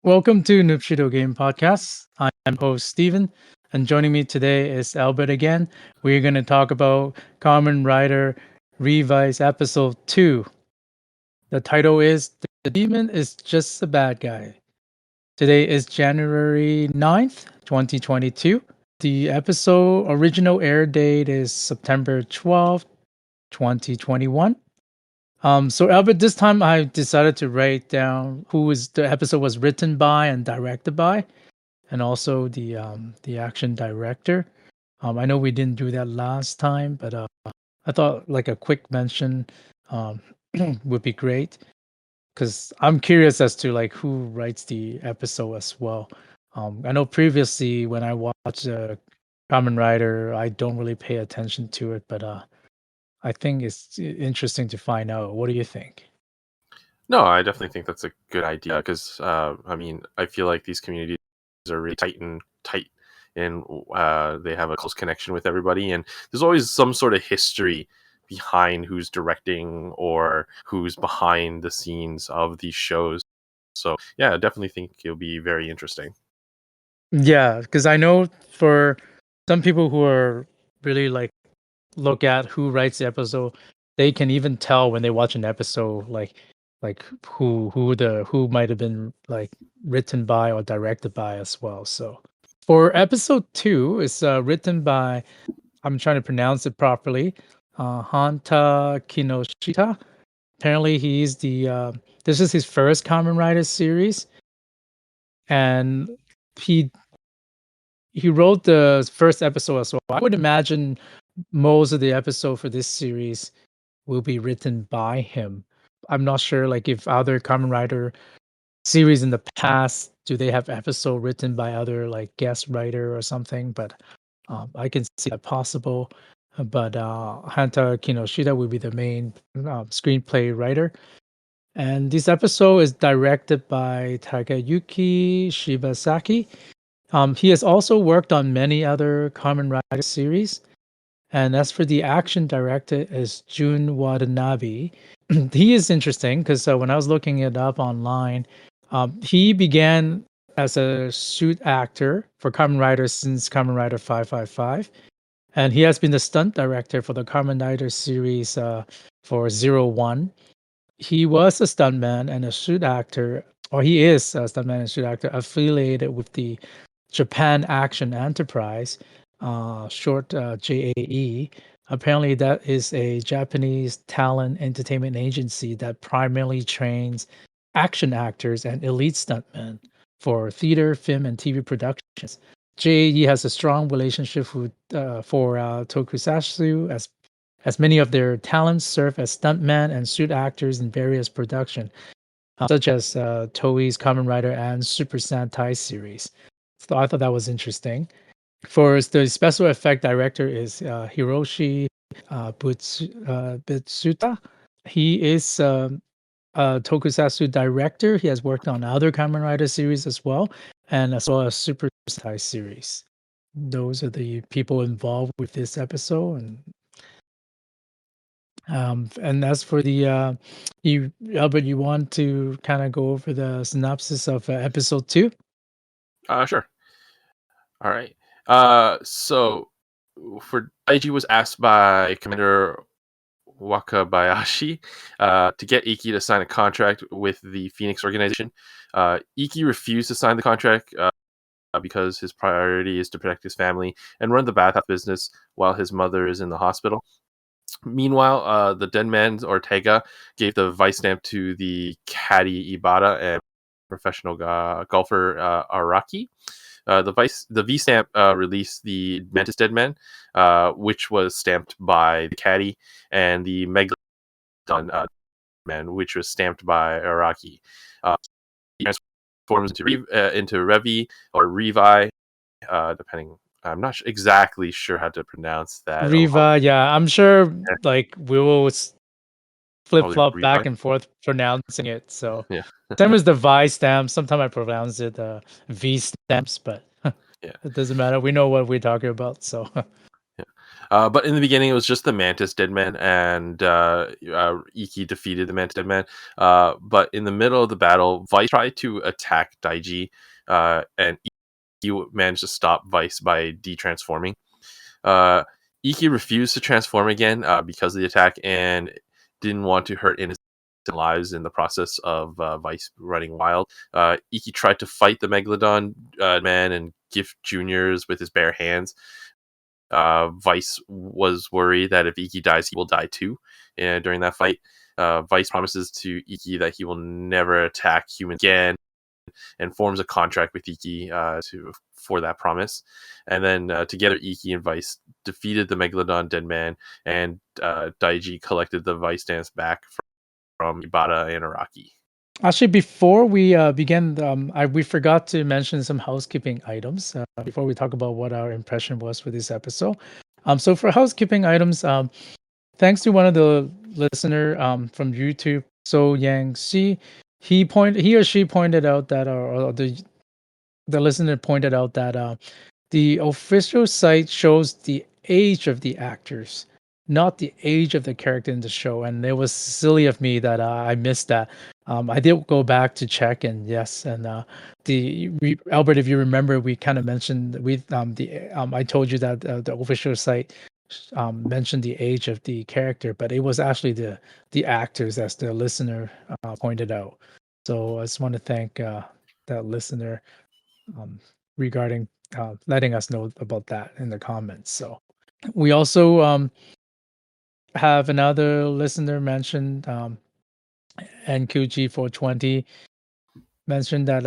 Welcome to Noobshido Game Podcast. I'm host Steven, and joining me today is Albert again. We're going to talk about Kamen Rider Revice Episode 2. The title is The Demon is Just a Bad Guy. Today is January 9th, 2022. The episode original air date is September 12th, 2021. So Albert, this time I decided to write down who is the episode was written by and directed by, and also the action director. I know we didn't do that last time, but I thought like a quick mention um, would be great because I'm curious as to like who writes the episode as well. I know previously when I watched Kamen Rider, I don't really pay attention to it, but I think it's interesting to find out. What do you think? No, I definitely think that's a good idea because I feel like these communities are really tight, and they have a close connection with everybody, and there's always some sort of history behind who's directing or who's behind the scenes of these shows. So yeah, I definitely think it'll be very interesting. Yeah, because I know for some people who are really like look at who writes the episode, they can even tell when they watch an episode like who might have been like written by or directed by as well. So for episode 2, it's written by, I'm trying to pronounce it properly, Hanta Kinoshita. Apparently he's the this is his first Kamen Rider series, and he he wrote the first episode as well. I would imagine most of the episode for this series will be written by him. I'm not sure like if other Kamen Rider series in the past do they have episode written by other like guest writer or something, but I can see that possible. But Hanta Kinoshita will be the main screenplay writer. And this episode is directed by Takayuki Shibasaki. He has also worked on many other Kamen Rider series. And as for the action director is Jun Watanabe. He is interesting because when I was looking it up online, he began as a suit actor for Kamen Rider since Kamen Rider 555. And he has been the stunt director for the Kamen Rider series for Zero One. He was a stuntman and a suit actor, or he is a stuntman and suit actor affiliated with the Japan Action Enterprise, short JAE. Apparently, that is a Japanese talent entertainment agency that primarily trains action actors and elite stuntmen for theater, film, and TV productions. JAE has a strong relationship with for Tokusatsu, as many of their talents serve as stuntmen and suit actors in various productions, such as Toei's Kamen Rider and Super Sentai series. So I thought that was interesting. For the special effect director is Hiroshi Bitsuta. He is a Tokusatsu director. He has worked on other Kamen Rider series as well as Super Sentai series. Those are the people involved with this episode, and as for the you Albert, you want to kind of go over the synopsis of episode 2? Sure. All right. So for Daiji was asked by Commander Wakabayashi to get Iki to sign a contract with the Phoenix organization. Iki refused to sign the contract because his priority is to protect his family and run the bathhouse business while his mother is in the hospital. Meanwhile, the dead man Ortega gave the vice stamp to the caddy Ibata and professional golfer Araki. The V stamp released the Mantis Dead Man, which was stamped by the caddy, and the Megalodon Man, which was stamped by Araki. He transforms into Revi or Revi, depending. I'm not exactly sure how to pronounce that. Riva, yeah, I'm sure Yeah, like we will flip probably flop back Revi. and forth pronouncing it. So Yeah, same as the Vi stamp. Sometimes I pronounce it V stamps, but yeah. it doesn't matter. We know what we're talking about. So Yeah. But in the beginning, it was just the Mantis Deadman, and Iki defeated the Mantis Deadman. But in the middle of the battle, Vice tried to attack Daiji, and Iki managed to stop Vice by de-transforming. Uh, Iki refused to transform again because of the attack and didn't want to hurt innocent lives in the process of Vice running wild. Iki tried to fight the Megalodon man and gift juniors with his bare hands. Vice was worried that if Iki dies, he will die too. And during that fight, Vice promises to Iki that he will never attack humans again, and forms a contract with Iki for that promise. And then together, Iki and Vice defeated the Megalodon Dead Man, and Daiji collected the Vice dance back from Ibata and Araki. Actually, before we begin, we forgot to mention some housekeeping items before we talk about what our impression was for this episode. So for housekeeping items, thanks to one of the listener from YouTube, So Yang Si, he or she pointed out that, or the listener pointed out that the official site shows the age of the actors, not the age of the character in the show. And it was silly of me that I missed that. I did go back to check, and yes, and Albert, if you remember, we kind of mentioned I told you that the official site mentioned the age of the character, but it was actually the actors, as the listener pointed out. So I just want to thank that listener um, regarding letting us know about that in the comments. So we also have another listener mentioned, NQG420 mentioned that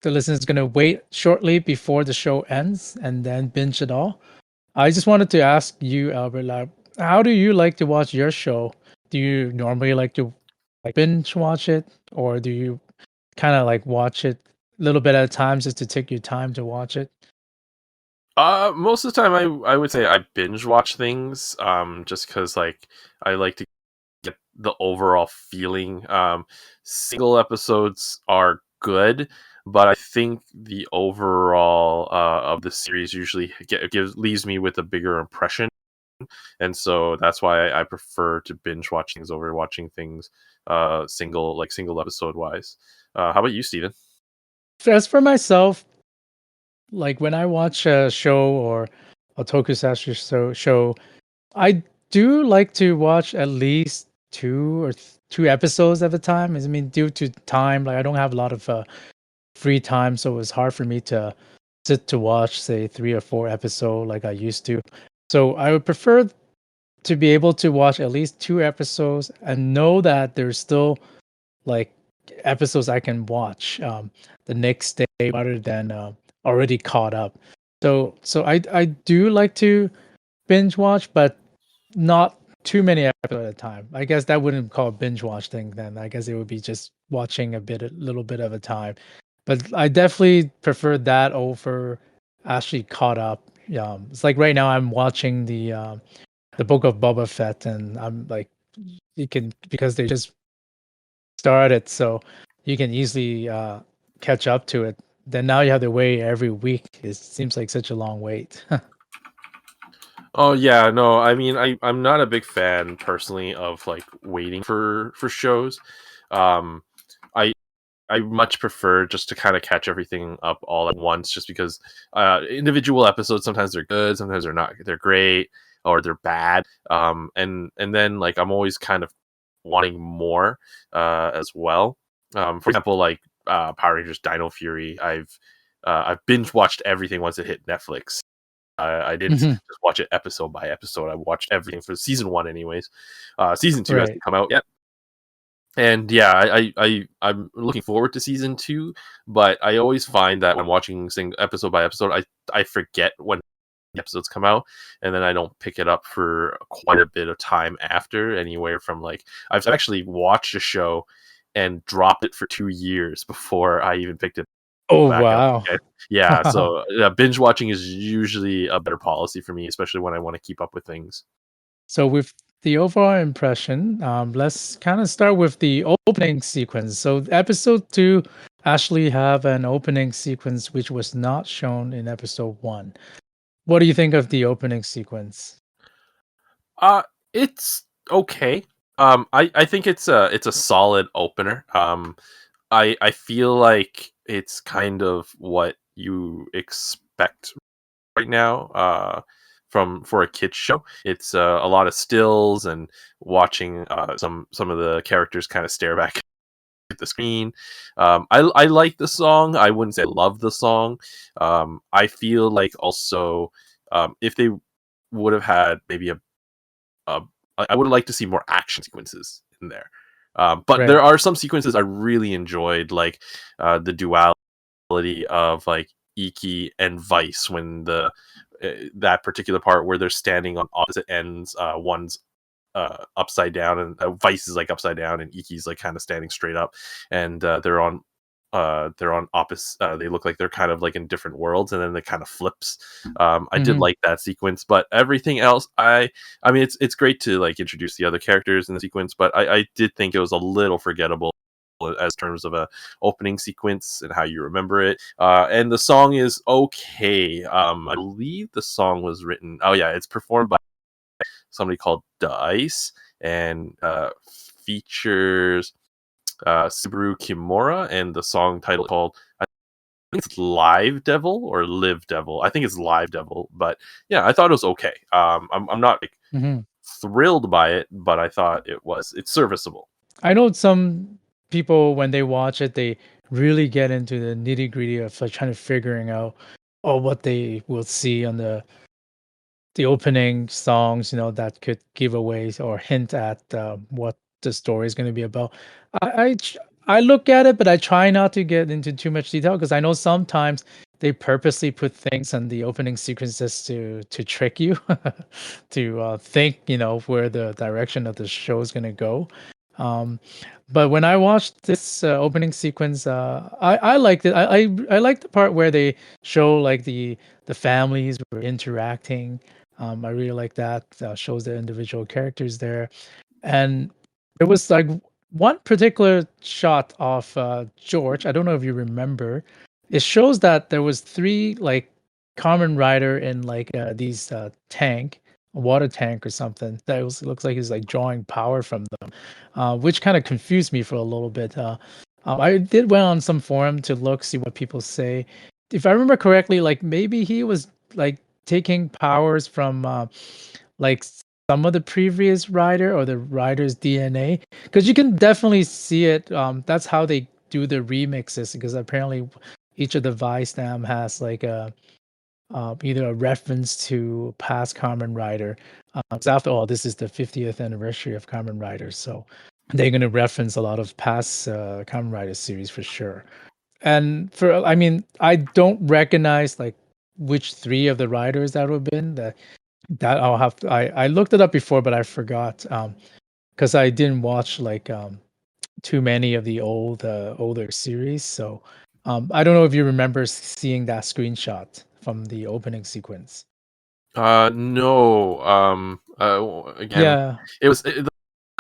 the listener is going to wait shortly before the show ends and then binge it all. I just wanted to ask you, Albert, like, how do you like to watch your show? Do you normally like to binge watch it, or do you kind of like watch it a little bit at a time just to take your time to watch it? Most of the time, I would say I binge watch things, just because like I like to get the overall feeling. Single episodes are good, but I think the overall of the series usually leaves me with a bigger impression, and so that's why I prefer to binge watch things over watching things single episode wise. How about you, Steven? As for myself, like when I watch a show or a tokusatsu show, I do like to watch at least two episodes at a time. I mean, due to time, like I don't have a lot of free time, so it's hard for me to sit to watch, say, 3 or 4 episodes like I used to. So I would prefer to be able to watch at least 2 episodes and know that there's still like episodes I can watch the next day rather than already caught up. So I do like to binge watch, but not too many episodes at a time. I guess that wouldn't call a binge watch thing then. I guess it would be just watching a little bit of a time. But I definitely prefer that over actually caught up. It's like right now I'm watching the Book of Boba Fett, and I'm like, you can, because they just started, so you can easily catch up to it. Then now you have to wait every week. It seems like such a long wait. Oh yeah, no, I mean I'm not a big fan personally of like waiting for shows. Um I I much prefer just to kind of catch everything up all at once, just because individual episodes sometimes they're good, sometimes they're not, they're great or they're bad. And then like I'm always kind of wanting more as well. For example, like Power Rangers Dino Fury, I've binge watched everything once it hit Netflix. I didn't Mhm. just watch it episode by episode. I watched everything for season one, anyways. Season two Right. hasn't come out yet, and yeah, I'm looking forward to season two. But I always find that when watching episode by episode, I forget when the episodes come out, and then I don't pick it up for quite a bit of time after. Anywhere from like I've actually watched a show and dropped it for 2 years before I even picked it Oh back up wow. again. Yeah, so binge watching is usually a better policy for me, especially when I want to keep up with things. So with the overall impression, let's kind of start with the opening sequence. So episode two actually have an opening sequence which was not shown in episode one. What do you think of the opening sequence? Uh, it's okay. I think it's a solid opener. I feel like it's kind of what you expect right now. From for a kids show, it's a lot of stills and watching some of the characters kind of stare back at the screen. I like the song. I wouldn't say I love the song. I feel like also if they would have had maybe uh, I would like to see more action sequences in there. But there Right. are some sequences I really enjoyed, like the duality of like Iki and Vice when the that particular part where they're standing on opposite ends. One's upside down, and Vice is like upside down, and Iki's like kind of standing straight up, and they're on opposite. They look like they're kind of like in different worlds, and then it kind of flips. I did Mhm. like that sequence, but everything else, I mean, it's great to like introduce the other characters in the sequence, but I did think it was a little forgettable as terms of a opening sequence and how you remember it. And the song is okay. I believe the song was written. Oh yeah, it's performed by somebody called Dice and features Subaru Kimura, and the song title called I think it's Live Devil or Live Devil. I think it's Live Devil, but yeah, I thought it was okay. I'm not like Mhm. thrilled by it, but I thought it's serviceable. I know some people when they watch it, they really get into the nitty-gritty of like trying to figuring out what they will see on the opening songs, that could give away or hint at what the story is going to be about. I look at it, but I try not to get into too much detail because I know sometimes they purposely put things on the opening sequences to trick you, to think where the direction of the show is going to go. Um, but when I watched this opening sequence, I liked it. I like the part where they show like the families were interacting. I really like that. Shows the individual characters there, and there was like one particular shot of George. I don't know if you remember. It shows that there was three like Kamen Rider in like these tank, a water tank or something. That was looks like he's like drawing power from them, which kind of confused me for a little bit. I did went on some forum to look see what people say. If I remember correctly, like maybe he was like taking powers from like some of the previous rider or the rider's DNA, because you can definitely see it. That's how they do the remixes, because apparently each of the Vice Nam has like a either a reference to past Kamen Rider. 'Cause after all, this is the 50th anniversary of Kamen Rider, so they're going to reference a lot of past Kamen Rider series for sure. And I mean, I don't recognize like which three of the riders that would have been. That I'll have to, I looked it up before, but I forgot because I didn't watch like too many of the older series. So I don't know if you remember seeing that screenshot from the opening sequence. No. Again, Yeah, it was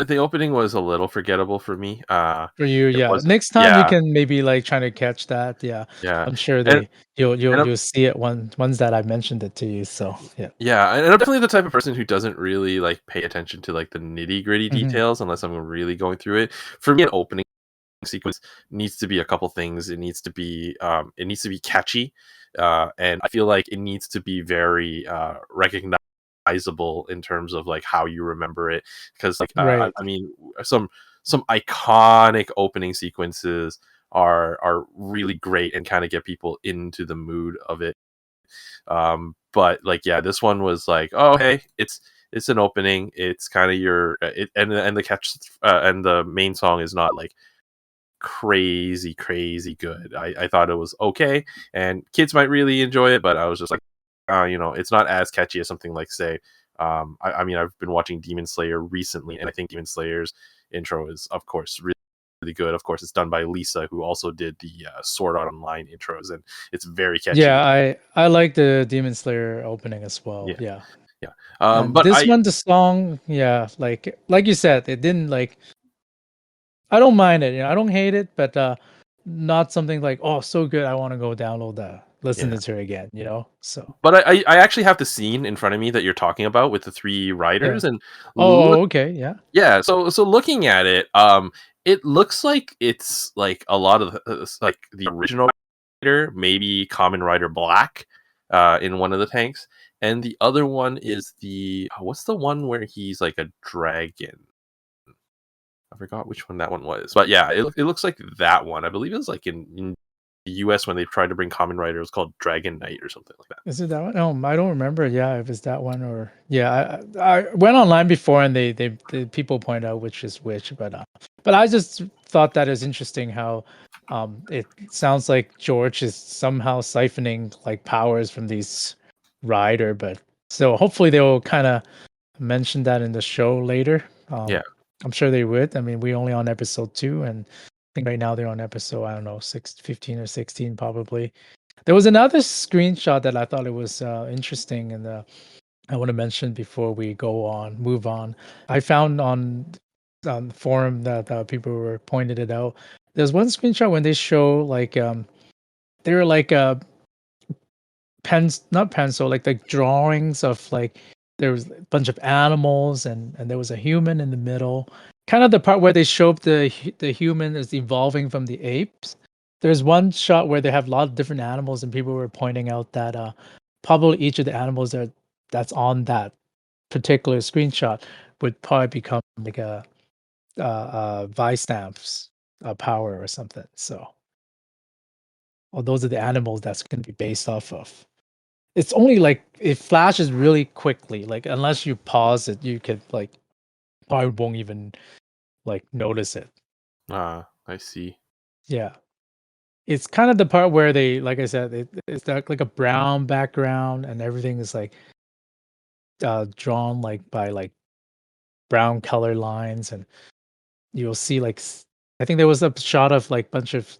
the opening was a little forgettable for me. for you, It yeah. wasn't. Next time you Yeah, can maybe like trying to catch that. Yeah, yeah, I'm sure and they you'll and you'll I'm you'll see it once that I mentioned it to you. So yeah. yeah, and I'm definitely the type of person who doesn't really like pay attention to like the nitty gritty Hmm. details unless I'm really going through it. For me, an opening sequence needs to be a couple things. It needs to be catchy, and I feel like it needs to be very recognizable in terms of like how you remember it. Because like Right. I mean, some iconic opening sequences are really great and kind of get people into the mood of it. But like yeah, this one was like, oh hey, it's an opening. It's kind of your and the catch and the main song is not like crazy good. I thought it was okay, and kids might really enjoy it, but I was just like, it's not as catchy as something like say, I mean, I've been watching Demon Slayer recently, and I think Demon Slayer's intro is, of course, really good. Of course, it's done by Lisa, who also did the Sword Art Online intros, and it's very Yeah, catchy. I like the Demon Slayer opening as well. Yeah, Yeah. yeah. And But this I one, the song, yeah, like you said, it didn't like I don't mind it, I don't hate it, but not something like, oh, so good, I want to go download that. listening Yeah. to it again, you know? So, But I actually have the scene in front of me that you're talking about with the 3 yeah. riders, and Oh, look okay, yeah. yeah, so looking at it, it looks like it's, like, a lot of like, the original rider, maybe Kamen Rider Black, in one of the tanks, and the other one is what's the one where he's like a dragon? I forgot which one that one was, but yeah, it looks like that one. I believe it was, like, in the US when they tried to bring Kamen Rider, it was called Dragon Knight or something like that. Is it that one? Oh, I don't remember, yeah, if it's that one or yeah, I went online before and the people point out which is which, but I just thought that is interesting how, it sounds like George is somehow siphoning, like, powers from these rider, but so hopefully they'll kinda mention that in the show later. Yeah. I'm sure they would. I mean, we only on episode 2, and I think right now they're on episode, I don't know, 15 or 16 probably. There was another screenshot that I thought it was interesting, and I want to mention before we move on. I found on the forum that people were pointed it out. There's one screenshot when they show like they're like pens, not pencil, like drawings of like there was a bunch of animals and there was a human in the middle. Kind of the part where they show up the human is evolving from the apes. There's one shot where they have a lot of different animals and people were pointing out that probably each of the animals that's on that particular screenshot would probably become like a vice stamps power or something. So, well, those are the animals that's going to be based off of. It's only like it flashes really quickly. Like unless you pause it, you could like probably won't even like notice it. I see. Yeah. It's kind of the part where they, like I said, it's like a brown background and everything is like drawn like by like brown color lines, and you'll see like I think there was a shot of like bunch of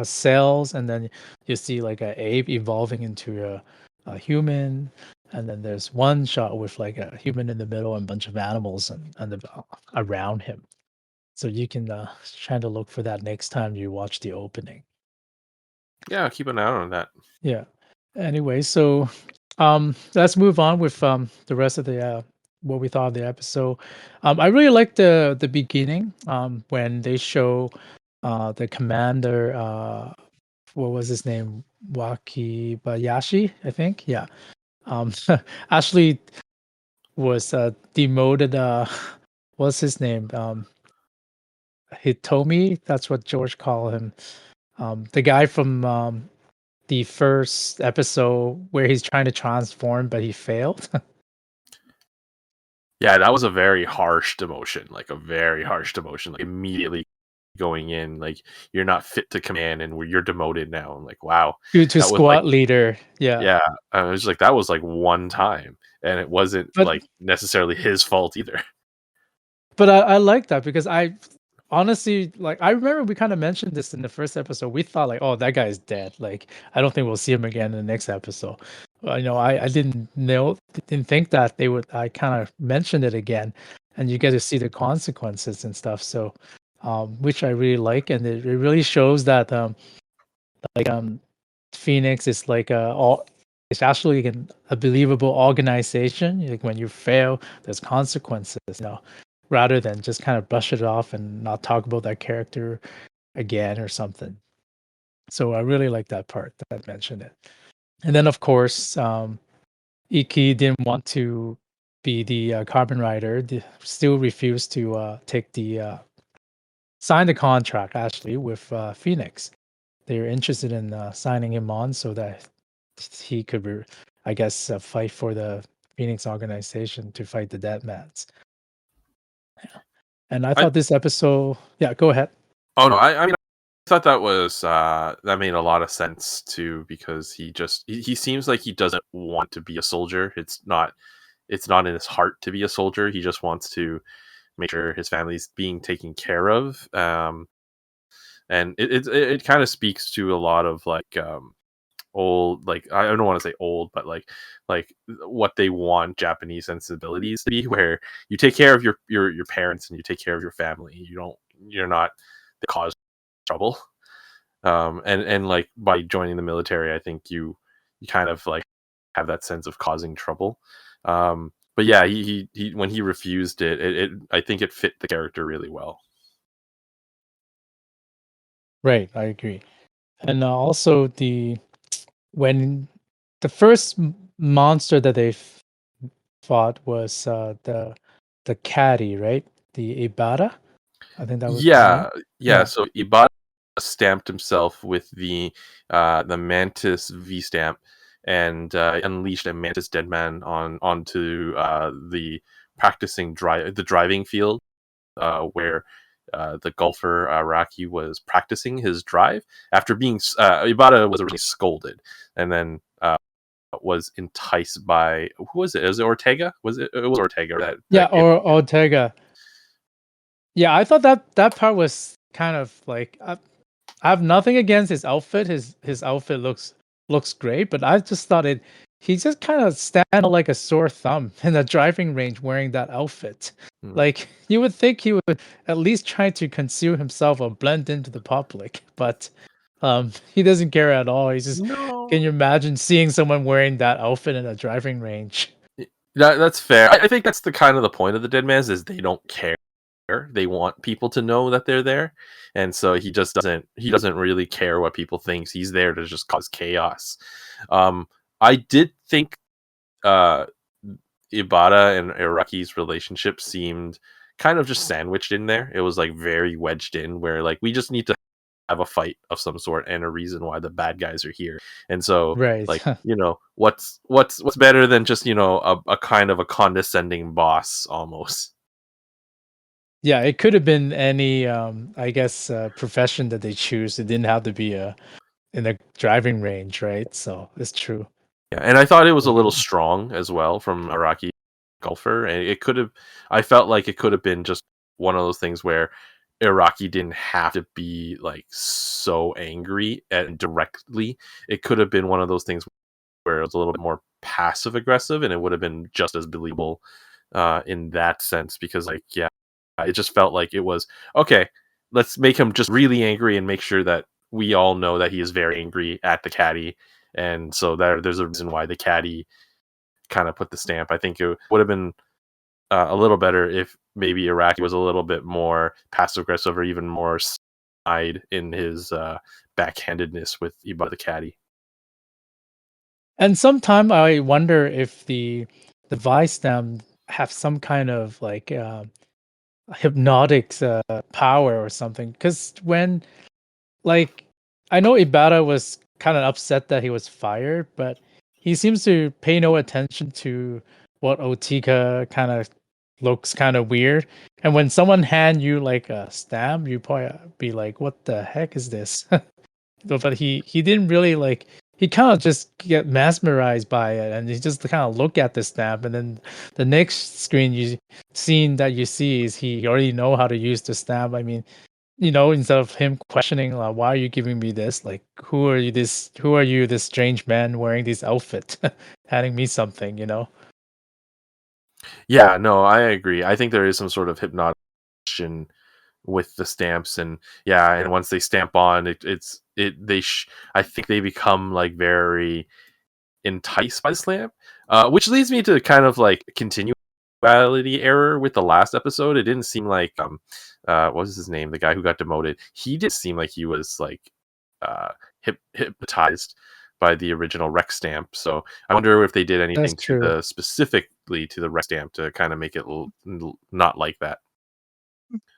cells, and then you see like a ape evolving into a human, and then there's one shot with like a human in the middle and a bunch of animals around him. So you can try to look for that next time you watch the opening. Yeah, keep an eye out on that. Yeah. Anyway, so let's move on with the rest of the what we thought of the episode. I really like the beginning when they show the commander what was his name? Wakibayashi, I think. Yeah. Um Ashley was demoted what's his name? Hitomi, that's what George called him. The guy from the first episode where he's trying to transform but he failed. Yeah, that was a very harsh demotion, like a very harsh demotion, like immediately going in, like you're not fit to command and you're demoted now. I'm like, wow, to that was like, squad leader. Yeah. yeah, I was like, that was like one time, and it wasn't But like necessarily his fault either. but I like that because I honestly like I remember we kind of mentioned this in the first episode. We thought like, oh, that guy's dead. Like I don't think we'll see him again in the next episode. I didn't think that they would. I kind of mentioned it again, and you get to see the consequences and stuff. So, which I really like, and it really shows that like Phoenix is like all it's actually like a believable organization. Like when you fail, there's consequences, rather than just kind of brush it off and not talk about that character again or something. So I really like that part that I mentioned it. And then of course, Iki didn't want to be the carbon rider, still refused to take the sign the contract actually with Phoenix. They're interested in signing him on so that he could, I guess, fight for the Phoenix organization to fight the Deadmans. Yeah. And I I thought this episode, yeah, go ahead. Oh no, I mean, I thought that was that made a lot of sense too because he seems like he doesn't want to be a soldier. It's not in his heart to be a soldier. He just wants to make sure his family's being taken care of. And it kind of speaks to a lot of like old, like I don't want to say old, but like what they want Japanese sensibilities to be, where you take care of your parents and you take care of your family. You're not the cause of trouble. And like by joining the military, I think you kind of like have that sense of causing trouble. But yeah, he when he refused it, I think it fit the character really well. Right, I agree. And also when the first monster that they fought was the caddy, right? The Ibara, I think that was his name. Yeah, yeah. Yeah, So Ibata stamped himself with the Mantis V stamp and unleashed a Mantis Deadman onto the the driving field where the golfer Raki was practicing his drive after being Ibata was originally scolded and then was enticed by who was it? Was it Ortega? Was it? It was Ortega yeah, that gave or Ortega. Yeah, I thought that part was kind of like I have nothing against his outfit. His outfit looks great, but I just thought he just kind of stand out like a sore thumb in the driving range wearing that outfit. him. Like you would think he would at least try to conceal himself or blend into the public, but he doesn't care at all. He's just can No, you imagine seeing someone wearing that outfit in a driving range? that's fair. I think that's the kind of the point of the Dead Man's is they don't care. They want people to know that they're there, and so he just doesn't. He doesn't really care what people think. He's there to just cause chaos. Um, I did think uh, Ibata and Iraqi's relationship seemed kind of just sandwiched in there. It was like very wedged in, where like we just need to have a fight of some sort and a reason why the bad guys are here. And so Right. like, what's better than just, a kind of a condescending boss almost. Yeah, it could have been any I guess profession that they choose. It didn't have to be a in a driving range, right? So it's true. Yeah, and I thought it was a little Mhm. strong as well from Iraqi golfer, and it could have. I felt like it could have been just one of those things where Iraqi didn't have to be like so angry and directly. It could have been one of those things where it was a little bit more passive aggressive, and it would have been just as believable in that sense. Because like, yeah, it just felt like it was okay. Let's make him just really angry and make sure that we all know that he is very angry at the caddy, and so there's a reason why the caddy kind of put the stamp. I think it would have been a little better if maybe Iraqi was a little bit more passive aggressive or even more snide in his backhandedness with Iba the caddy. And sometime I wonder if the Vice stem have some kind of like hypnotic power or something. Because when like I know Ibara was kind of upset that he was fired, but he seems to pay no attention to what Otika kind of looks kind of weird. And when someone hand you like a stamp, you probably be like, "What the heck is this?" But he didn't really like he kind of just get mesmerized by it and he just kind of look at the stamp and then the next scene that you see is he already know how to use the stamp. I mean, instead of him questioning like, why are you giving me this? Like, who are you, this strange man wearing this outfit, handing me something? Yeah, no, I agree. I think there is some sort of hypnotic with the stamps, and yeah, and once they stamp on it, I think they become like very enticed by the slam, which leads me to kind of like continuality error with the last episode. It didn't seem like what was his name, the guy who got demoted. He didn't seem like he was like uh hypnotized by the original Rex stamp. So I wonder if they did That's anything to true. the specifically to the Rex stamp to kind of make it not like that.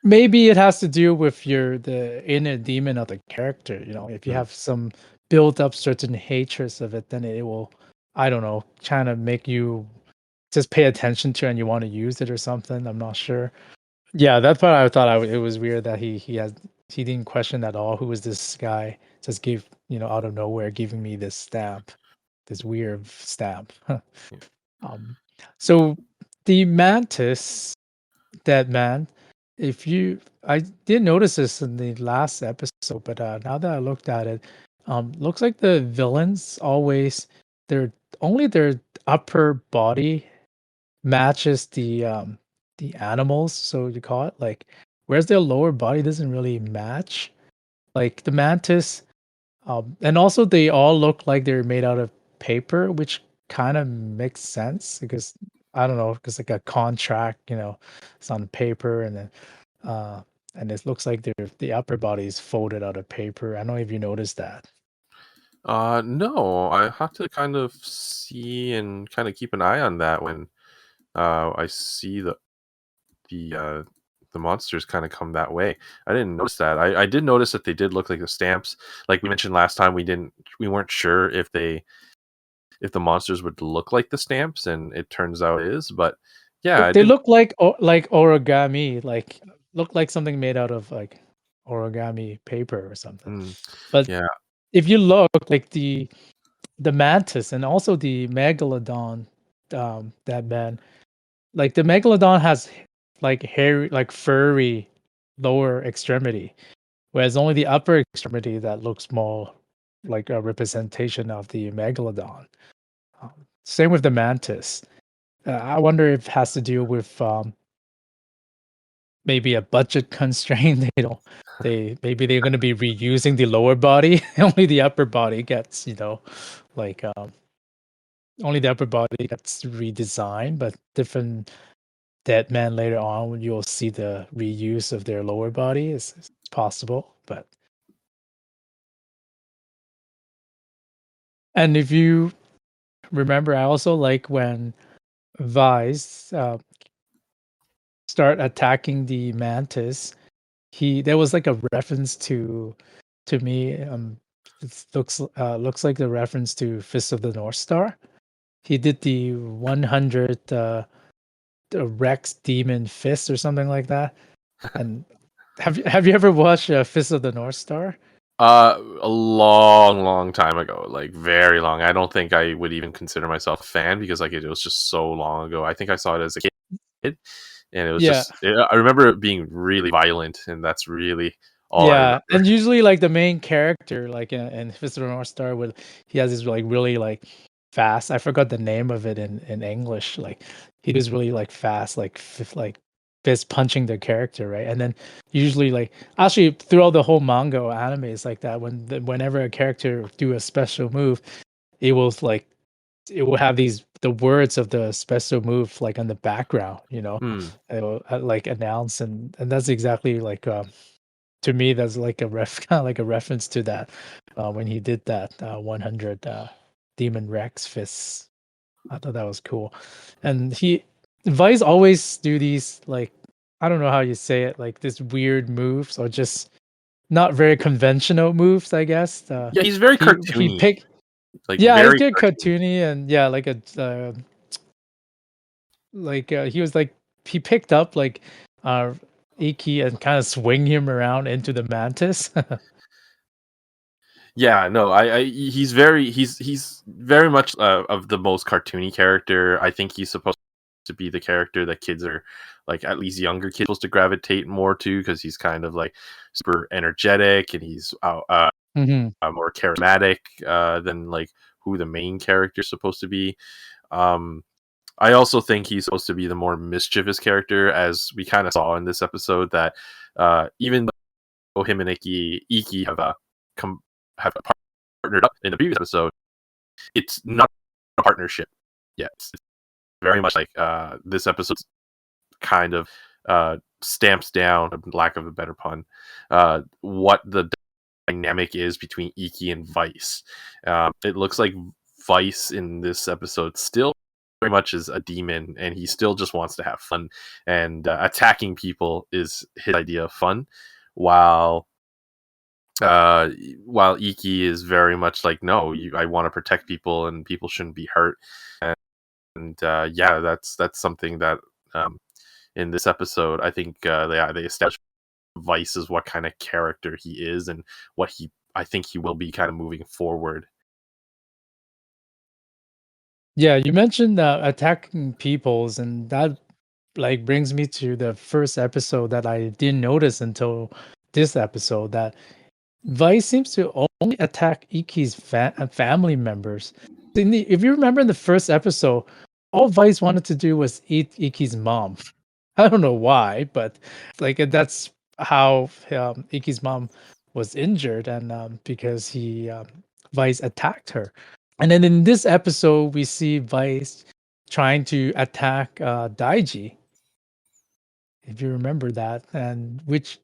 Maybe it has to do with the inner demon of the character. If you Mm. have some built up certain hatreds of it, then it will, I don't know, kind of make you just pay attention to and you want to use it or something. I'm not sure. Yeah, that part I thought it was weird that he didn't question at all who was this guy. Just gave out of nowhere giving me this stamp, this weird stamp. Yeah. um, so the mantis dead man. If you, I did notice this in the last episode, but now that I looked at it, looks like the villains always their only their upper body matches the animals, so you call it like, whereas their lower body doesn't really match. Like the mantis And also they all look like they're made out of paper, which kind of makes sense because I don't know, because like a contract, it's on paper, uh, and it looks like the upper body is folded out of paper. I don't know if you noticed that. No, I have to kind of see and kind of keep an eye on that when I see the uh, the monsters kind of come that way. I didn't notice that. I did notice that they did look like the stamps. Like we mentioned last time, we weren't sure if the monsters would look like the stamps, and it turns out it is. But yeah, I They didn't. look like origami, like look like something made out of like origami paper or something. Mm, But yeah, if you look like the mantis and also the megalodon, that man, like the megalodon has like hairy, like furry lower extremity, whereas only the upper extremity that looks more like a representation of the megalodon. Same with the mantis. I wonder if it has to do with maybe a budget constraint. They don't. They maybe they're going to be reusing the lower body. Only the upper body gets, like only the upper body gets redesigned, but different dead man later on when you'll see the reuse of their lower body is possible. But and if you remember, I also like when Vice start attacking the mantis. He There was like a reference to me. It looks like the reference to Fist of the North Star. He did the 100 the Rex Demon Fist or something like that. And have you ever watched Fist of the North Star? a long, long time ago, like very long. I don't think I would even consider myself a fan because like it was just so long ago. I think I saw it as a kid, and it was Yeah. just. I remember it being really violent, and that's really all I Yeah, remember. and usually like the main character, like in Fist of the North Star, with he has this like really like fast. I forgot the name of it in English. Like he was really like fast, like fist punching the character, right? And then usually like actually throughout the whole manga or anime, it's like that. Whenever a character do a special move, it will like it will have the words of the special move like on the background. Hmm. It will like announce, and that's exactly like to me that's like a kind of like a reference to that when he did that 100 demon rex fists. I thought that was cool. And Vice always do these like, I don't know how you say it, like this weird moves or just not very conventional moves, I guess. Yeah, he's very He cartoony, picked like Yeah, he's very good cartoony. cartoony, and yeah, like a he was like he picked up like uh Iki and kind of swing him around into the mantis. Yeah, no, he's very much of the most cartoony character. I think he's supposed to be the character that kids are like at least younger kids supposed to gravitate more to because he's kind of like super energetic and he's Mhm. more charismatic than like who the main character is supposed to be. Um, I also think he's supposed to be the more mischievous character, as we kind of saw in this episode. That even though him and Iki com- have partnered up in the previous episode, it's not a partnership yet. It's very much like this episode kind of stamps down, lack of a better pun, what the dynamic is between Iki and Vice. It looks like Vice in this episode still very much is a demon, and he still just wants to have fun. And attacking people is his idea of fun, while uh, while Iki is very much like, no, I want to protect people, and people shouldn't be hurt. And yeah, that's something that um, in this episode, I think they establish Vice is what kind of character he is and what he I think he will be kind of moving forward. Yeah, you mentioned attacking peoples, and that like brings me to the first episode that I didn't notice until this episode, that Vice seems to only attack Iki's family members. If you remember in the first episode, all Vice wanted to do was eat Iki's mom. I don't know why, but like that's how Iki's mom was injured, and because Vice attacked her. And then in this episode, we see Vice trying to attack Daiji, if you remember that, and which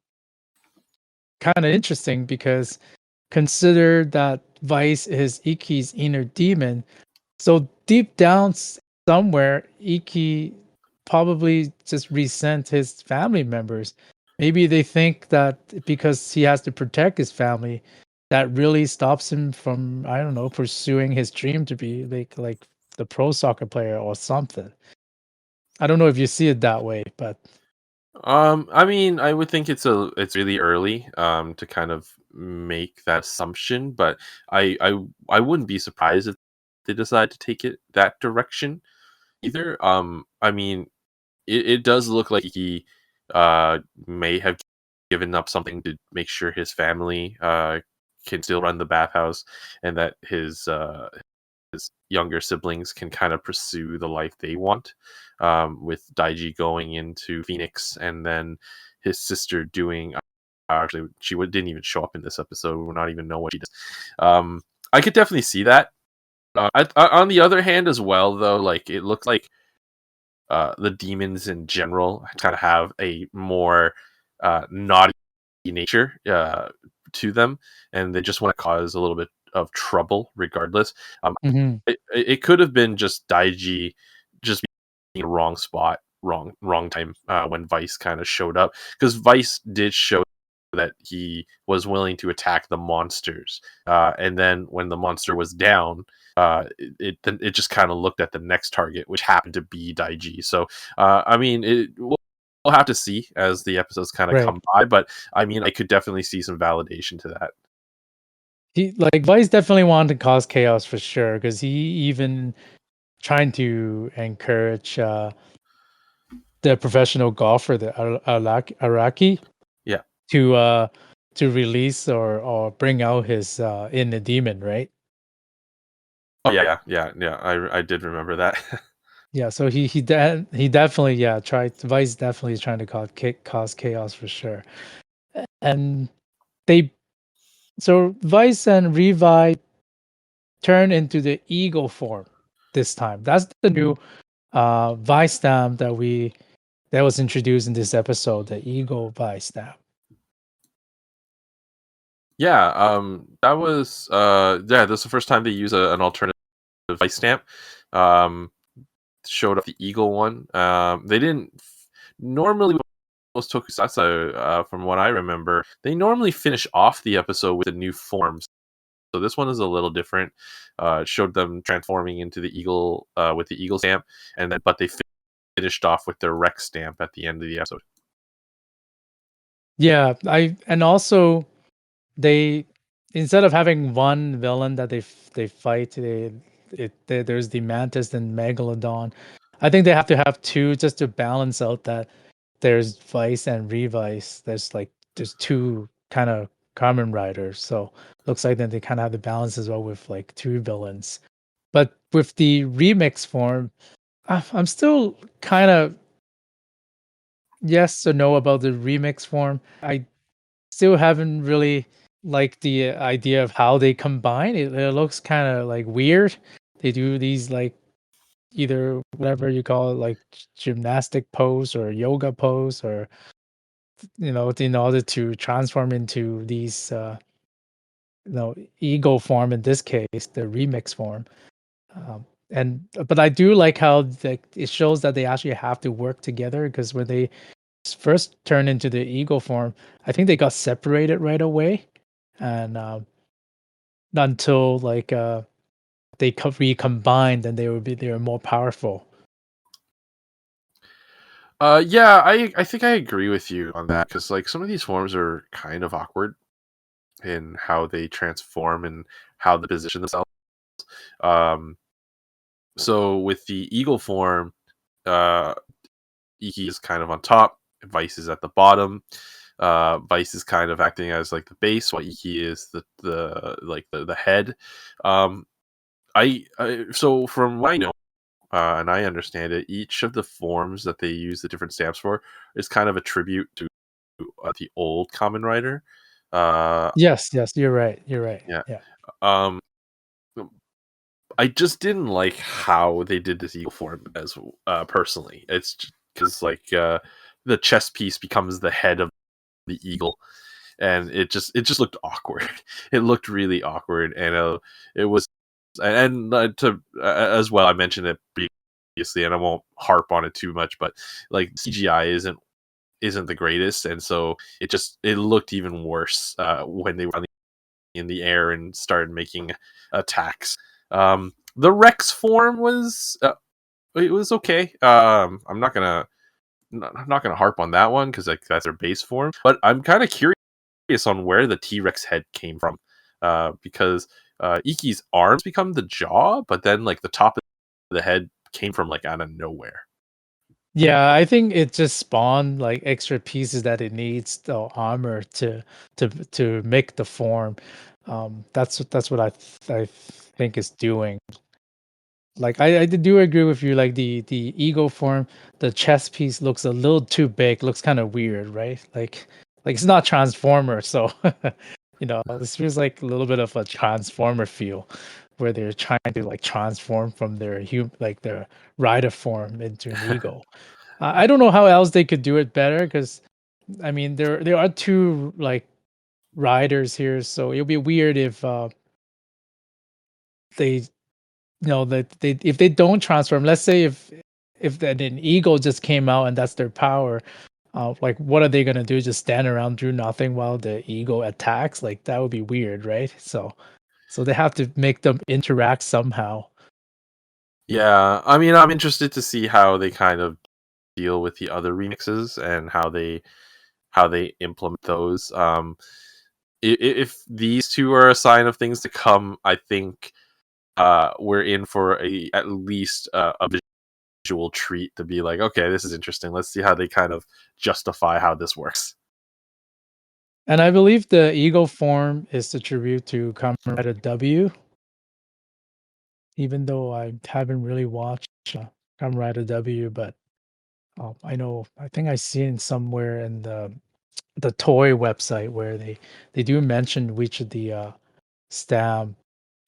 kind of interesting because consider that Vice is Iki's inner demon. So deep down somewhere, Iki probably just resent his family members. Maybe they think that because he has to protect his family, that really stops him from, I don't know, pursuing his dream to be like the pro soccer player or something. I don't know if you see it that way, but I mean, I would think it's really early to kind of make that assumption, but I wouldn't be surprised if they decide to take it that direction either. I mean, it does look like he may have given up something to make sure his family can still run the bathhouse, and that his younger siblings can kind of pursue the life they want, with Daiji going into Phoenix, and then his sister doing. Actually, didn't even show up in this episode. We're not even know what she does. I could definitely see that. On the other hand, as well, though, like it looks like the demons in general kind of have a more naughty nature to them, and they just want to cause a little bit of trouble, regardless. mhm. It could have been just Daiji just being in the wrong spot, wrong time when Vice kind of showed up, because Vice did show that he was willing to attack the monsters, and then when the monster was down, it just kind of looked at the next target, which happened to be Daiji. So I mean, we'll have to see as the episodes kind of Right. come by, but I mean, I could definitely see some validation to that. He like Vice definitely wanted to cause chaos for sure because he even trying to encourage the professional golfer, the Araki, Yeah. to release or bring out his inner demon, right? Oh yeah. I did remember that. Yeah, so he definitely, yeah, tried. Vice definitely is trying to cause chaos for sure. And they so Vice and Revi turn into the eagle form this time. That's the new Vice stamp that was introduced in this episode, the eagle Vice stamp. Yeah, that's the first time they use an alternative vice stamp. Um, Showed up the eagle one. They didn't normally with most tokusatsu, from what I remember, they normally finish off the episode with a new form. So this one is a little different. It showed them transforming into the eagle with the eagle stamp, and then but they finished off with their Rex stamp at the end of the episode. Yeah, I and also they instead of having one villain that they fight, there's the Mantis and Megalodon. I think they have to have two just to balance out that there's Vice and Revice. There's two kind of Kamen Riders, so looks like that they kind of have the balance as well with like two villains. But with the remix form, I'm still kind of yes or no about the remix form. I still haven't really liked the idea of how they combine it. It looks kind of like weird. They do these like either whatever you call it, like gymnastic pose or yoga pose, or in order to transform into these ego form, in this case the remix form. And but I do like how it shows that they actually have to work together, because when they first turned into the ego form, I think they got separated right away, and until like they recombined, and they were more powerful. Yeah, I think I agree with you on that, because like some of these forms are kind of awkward in how they transform and how they position themselves. Um, so with the eagle form, uh, Iki is kind of on top, Vice is at the bottom. Vice is kind of acting as like the base, while Iki is the head. Um, so from what I know, and I understand it, each of the forms that they use the different stamps for is kind of a tribute to the old Common Rider. Uh, Yes, yes, you're right. You're right. yeah. Yeah. Um, I just didn't like how they did this eagle form as personally. It's because the chest piece becomes the head of the eagle, and it just looked awkward. It looked really awkward, and it was to as well. I mentioned it previously, and I won't harp on it too much, but like CGI isn't the greatest, and so it looked even worse when they were in the air and started making attacks. The Rex form was it was okay. I'm not gonna harp on that one because like that's their base form, but I'm kind of curious on where the T Rex head came from, because Iki's arms become the jaw, but then like the top of the head came from like out of nowhere. Yeah, I think it just spawned like extra pieces that it needs the armor to make the form. That's what I think it's doing. Like I do agree with you. Like the ego form, the chest piece looks a little too big. Looks kind of weird, right? Like it's not Transformer, so this feels like a little bit of a Transformer feel, where they're trying to like transform from like their rider form into an ego. I don't know how else they could do it better because I mean there are two like riders here, so it'll be weird if they that they if they don't transform. Let's say if an eagle just came out and that's their power, like what are they gonna do? Just stand around do nothing while the eagle attacks? Like that would be weird, right? So they have to make them interact somehow. Yeah, I mean, I'm interested to see how they kind of deal with the other remixes and how they implement those. If these two are a sign of things to come, I think we're in for a at least a visual treat to be like, okay, this is interesting. Let's see how they kind of justify how this works. And I believe the eagle form is a tribute to Kamen Rider W, even though I haven't really watched Kamen Rider W, but I think I seen somewhere in the toy website where they do mention which of the stamp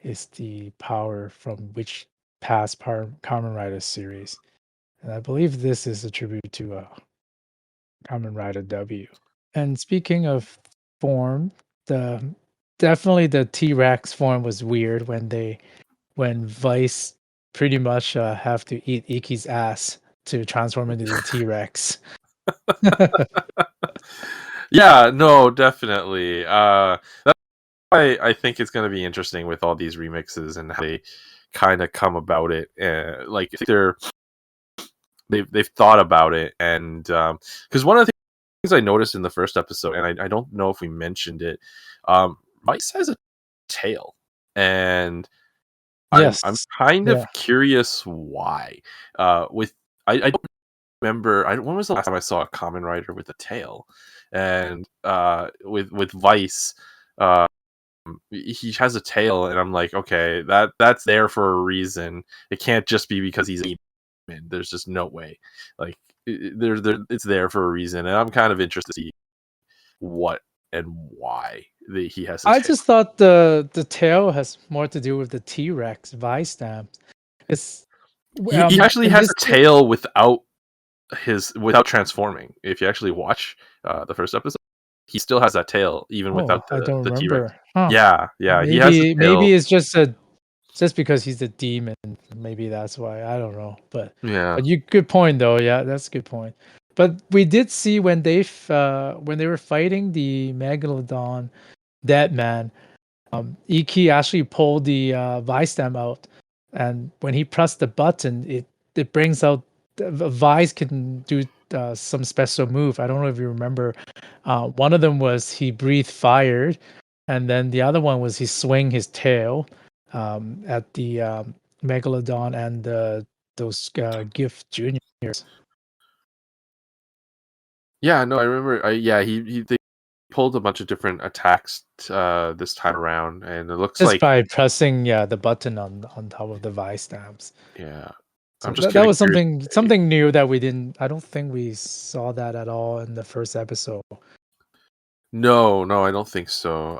is the power from which past Kamen Rider series, and I believe this is a tribute to Kamen Rider W. And speaking of form, the definitely the T Rex form was weird when Vice pretty much have to eat Iki's ass to transform into the T Rex. Yeah, no, definitely. That's why I think it's going to be interesting with all these remixes and how they kind of come about it. Like if they've thought about it, and because one of the things I noticed in the first episode, and I don't know if we mentioned it, Vice has a tail, and I'm Yes. kind Yeah. of curious why. With I don't remember. When was the last time I saw a Common Rider with a tail? And with Vice, uh, he has a tail, and I'm like, okay, that's there for a reason. It can't just be because he's a demon. There's just no way. Like it's there for a reason, and I'm kind of interested to see what and why he has a I tail. just thought the tail has more to do with the T Rex vice stamps. It's He actually in has this a tail without transforming. If you actually watch the first episode, he still has that tail even oh, without I don't the T Rex. remember. Huh. Yeah, yeah, he has a Maybe tail. it's just because he's a demon. Maybe that's why. I don't know. Yeah, But you good point though. Yeah, that's a good point. But we did see when they were fighting the Megalodon Dead Man, Iki actually pulled the Vice stem out, and when he pressed the button, it brings out the Vice can do some special move. I don't know if you remember. One of them was he breathed fire, and then the other one was he swing his tail at the Megalodon and those Gift Juniors. yeah. No, I remember. Yeah, he they pulled a bunch of different attacks this time around, and it looks Just like by pressing the button on top of the Vice stamps. yeah. I'm So just that kind of was curious. something new that we didn't I don't think we saw that at all in the first episode. No, I don't think so.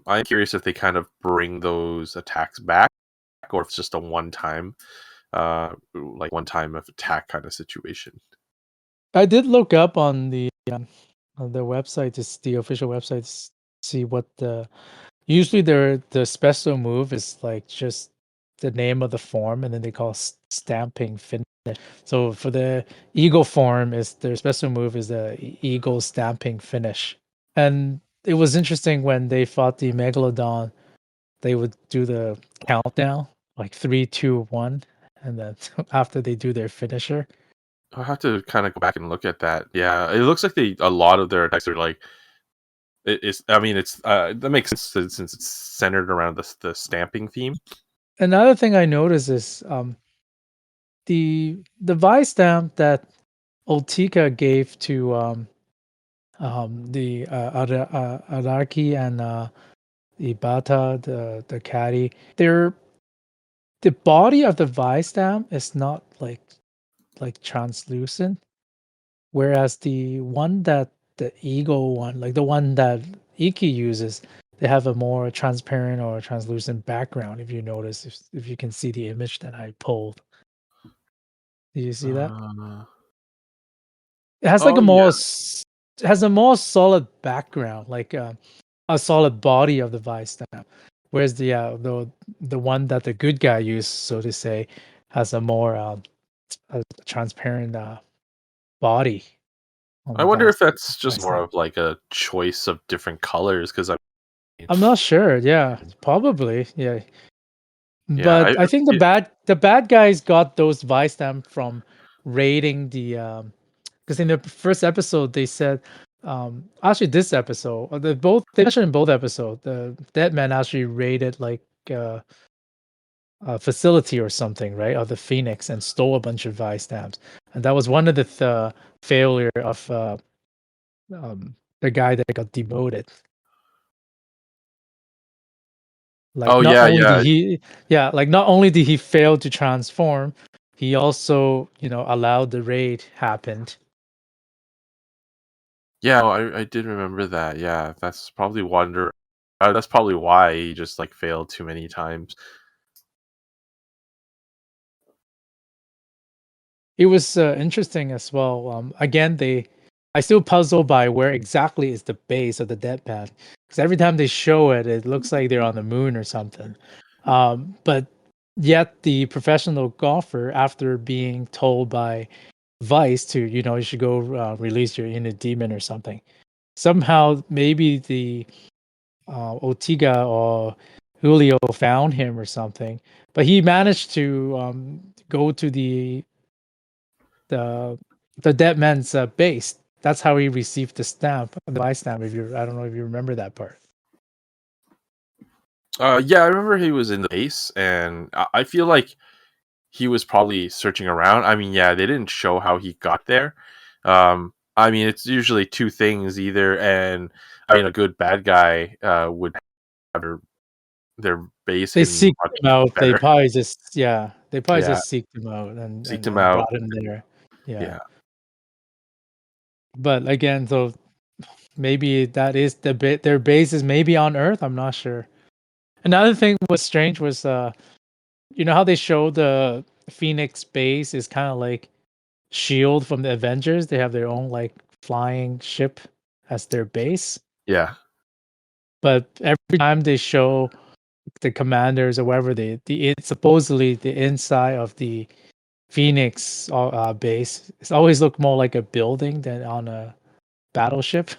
I'm curious if they kind of bring those attacks back, or if it's just a one time of attack kind of situation. I did look up on the website, is the official website, see what usually the special move is like just the name of the form, and then they call stamping finish. So for the eagle form, is their special move is the eagle stamping finish. And it was interesting when they fought the megalodon, they would do the countdown like three, two, one, and then after they do their finisher. I'll have to kind of go back and look at that. Yeah, it looks like a lot of their attacks are like it's. I mean, it's that makes sense since it's centered around the stamping theme. Another thing I noticed is the vice stamp that Oltika gave to the Araki and Ibata, the caddy. The body of the vice stamp is not like translucent, whereas the one that the eagle one, like the one that Iki uses, they have a more transparent or translucent background. If you notice, if you can see the image that I pulled, do you see that? Uh, It has like oh yeah, it has a more solid background, like a solid body of the vice stamp. Whereas the one that the good guy used, so to say, has a more a transparent body on I the wonder vice if that's just vice more stamp. of like a choice of different colors because I mean, I'm not sure. Yeah, probably. Yeah, yeah, but I think the bad guys got those vice stamp from raiding the because in the first episode they said actually this episode they mentioned in both episodes the dead man actually raided like uh, a facility or something, right, of the Phoenix, and stole a bunch of vice stamps, and that was one of the failure of the guy that got demoted. Like oh not yeah, only did yeah, he yeah, like not only did he fail to transform, he also, allowed the raid happened. yeah. I did remember that. Yeah, that's probably why he just like failed too many times. It was interesting as well. Again, I still puzzle by where exactly is the base of the dead pad, because every time they show it, it looks like they're on the moon or something. But yet the professional golfer, after being told by Vice to, you should go release your inner demon or something, somehow maybe the Otiga or Julio found him or something, but he managed to go to the the dead man's base. That's how he received the stamp, the buy stamp. If you, I don't know if you remember that part. Yeah, I remember he was in the base, and I feel like he was probably searching around. I mean, yeah, they didn't show how he got there. I mean, it's usually two things either, and I mean, a good bad guy would have their base They hidden seeked much him out. They better. probably just yeah, they probably Yeah, just seeked him out and seeked him and out. brought him there. Yeah, Yeah, but again, so maybe that is their base is maybe on Earth. I'm not sure. Another thing was strange was you know how they show the Phoenix base is kind of like Shield from the Avengers. They have their own like flying ship as their base. yeah. But every time they show the commanders or whatever supposedly the inside of the Phoenix base, it's always looked more like a building than on a battleship.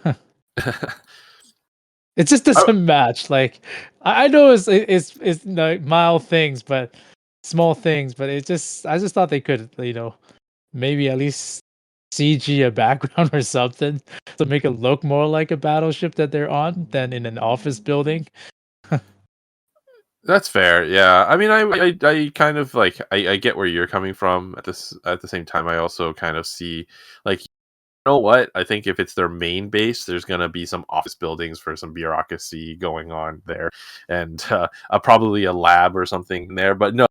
It just I, doesn't match. Like I know it's like mild things, but small things, but I just thought they could, maybe at least CG a background or something to make it look more like a battleship that they're on than in an office building. that's fair. Yeah, I mean, I kind of like I get where you're coming from. At the same time, I also kind of see like know what? I think if it's their main base, there's gonna be some office buildings for some bureaucracy going on there, and probably a lab or something there. But no,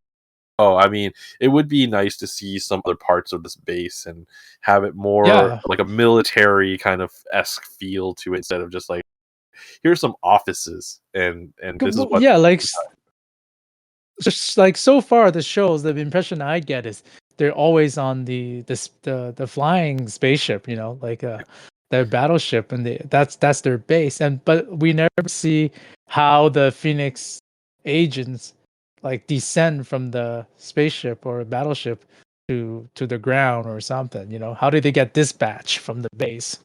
I mean, it would be nice to see some other parts of this base and have it more Yeah, like a military kind of esque feel to it instead of just like here's some offices, and this is what. Yeah, like just like so far the shows, the impression I get is they're always on the flying spaceship, like their battleship, and that's their base. And but we never see how the Phoenix agents like descend from the spaceship or battleship to the ground or something. How did they get dispatched from the base?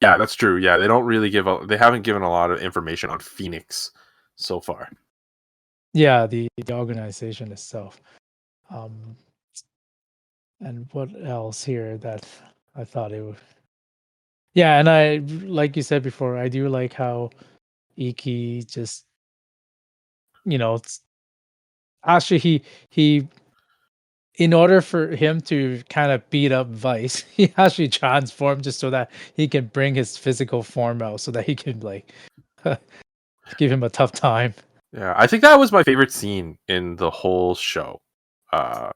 Yeah, that's true. Yeah, they don't really they haven't given a lot of information on Phoenix so far. Yeah, the organization itself. Um, and what else here that I thought it would. Yeah, and I like you said before, I do like how Iki just, it's actually he in order for him to kind of beat up Vice, he actually transformed just so that he can bring his physical form out so that he can like give him a tough time. Yeah, I think that was my favorite scene in the whole show, uh,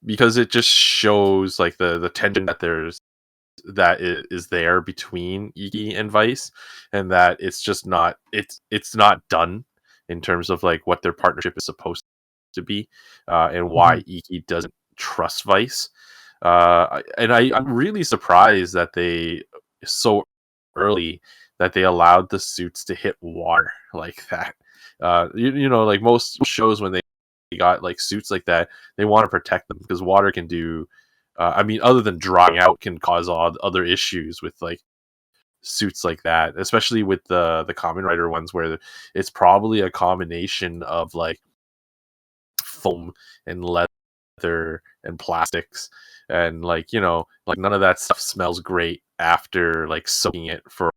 because it just shows like the tension that is there between Iggy and Vice, and that it's just not it's not done in terms of like what their partnership is supposed to be, and Mhm. why Iggy doesn't trust Vice. I'm really surprised that they so early that they allowed the suits to hit water like that. Like most shows when they got like suits like that, they want to protect them because water can do. I mean, other than drying out, can cause all other issues with like suits like that, especially with the Kamen Rider ones, where it's probably a combination of like foam and leather and plastics, and like like none of that stuff smells great after like soaking it for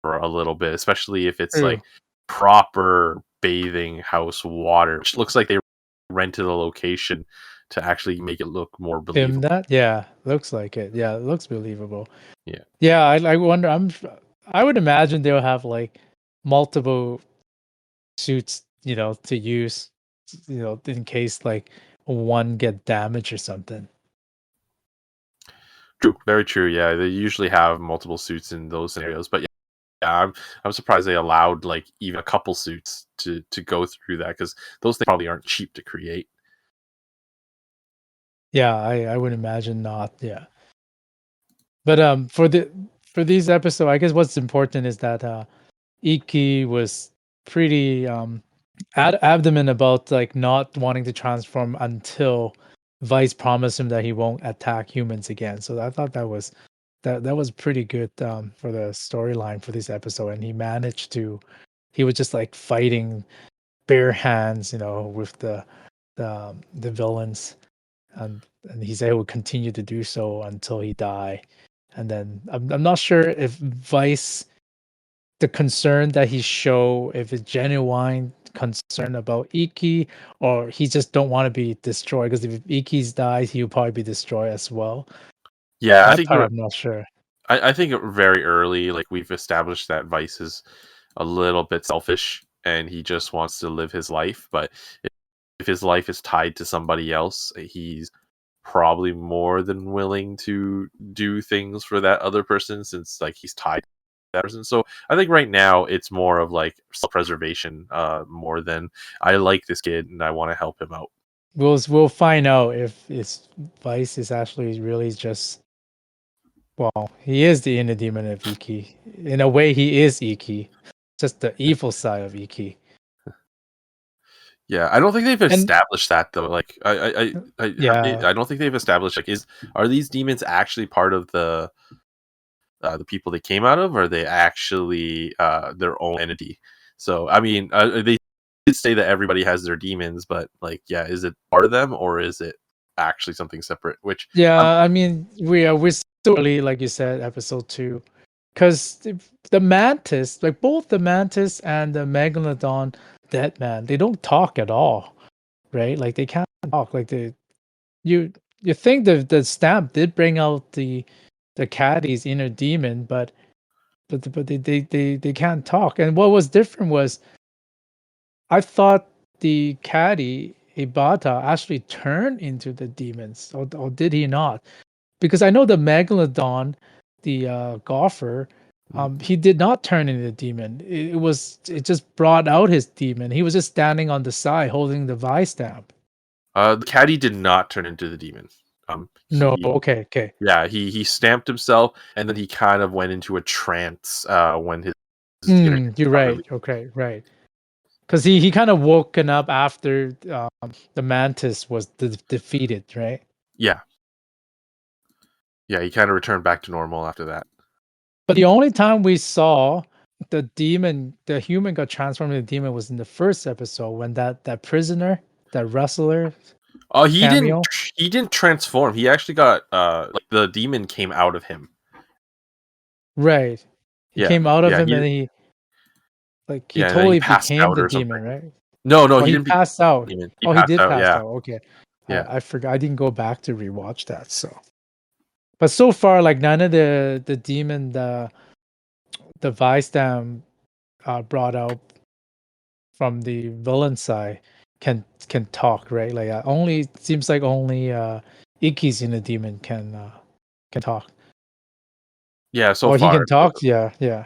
a little bit, especially if it's True. like proper bathing house water, which looks like they rented a location to actually make it look more Him believable. that? Yeah, looks like it. Yeah, it looks believable. Yeah. Yeah, I wonder. I would imagine they'll have like multiple suits, to use, in case like one get damaged or something. True, very true. Yeah, they usually have multiple suits in those scenarios, but yeah, I'm surprised they allowed like even a couple suits to go through that because those things probably aren't cheap to create. Yeah, I would imagine not. Yeah, but for these episodes, I guess what's important is that Iki was pretty adamant about like not wanting to transform until Vice promised him that he won't attack humans again. So I thought that was pretty good for the storyline for this episode, and he managed to. He was just like fighting bare hands, with the villains, and he said he would continue to do so until he die. And then I'm not sure if Vice, the concern that he show, if it's genuine concern about Iki, or he just don't want to be destroyed, because if Iki's dies, he'll probably be destroyed as well. Yeah, I That think part I'm not sure. I think very early, like we've established that Vice is a little bit selfish and he just wants to live his life. But if his life is tied to somebody else, he's probably more than willing to do things for that other person since like he's tied to that person. So I think right now it's more of like self-preservation, more than I like this kid and I want to help him out. We'll find out if it's Vice is actually really just, well, he is the inner demon of Iki. In a way, he is Iki, just the evil side of Iki. Yeah, I don't think they've And established that though. Like, have they? yeah, I don't think they've established like are these demons actually part of the people they came out of, or are they actually their own entity? So, I mean, they did say that everybody has their demons, but like, yeah, is it part of them or is it actually something separate? Which, yeah. um, I mean, we're still early, like you said, episode two, because the mantis, like both the mantis and the megalodon dead man, they don't talk at all, right? Like they can't talk. Like you you think the stamp did bring out the caddy's inner demon, but they can't talk. And what was different was I thought the caddy Ibata actually turned into the demons, or did he not? Because I know the megalodon, the golfer, Mhm. He did not turn into a demon. It just brought out his demon. He was just standing on the side holding the vice stamp. The caddy did not turn into the demon. No, He okay, okay. Yeah, he stamped himself, and then he kind of went into a trance when his inner demon You're got right. released. Okay, right. Because he kind of woken up after the mantis was defeated, right? Yeah, yeah, he kind of returned back to normal after that. But the only time we saw the human got transformed into a demon was in the first episode when that prisoner, that wrestler Oh, cameo. he didn't transform. He actually got like the demon came out of him. Right. He Yeah, came out of yeah, him and he and then he totally passed became out the or demon, something. right? No, Oh, he he didn't become passed a out. demon. He Oh, he passed did out. pass Yeah, out. Okay. yeah. I forgot. I didn't go back to rewatch that. So, but so far, like none of the demon the Vistam brought out from the villain side can talk, right? Like only seems like only Iki's in the demon can talk. Yeah, so Oh, he far. can talk. Yeah, yeah,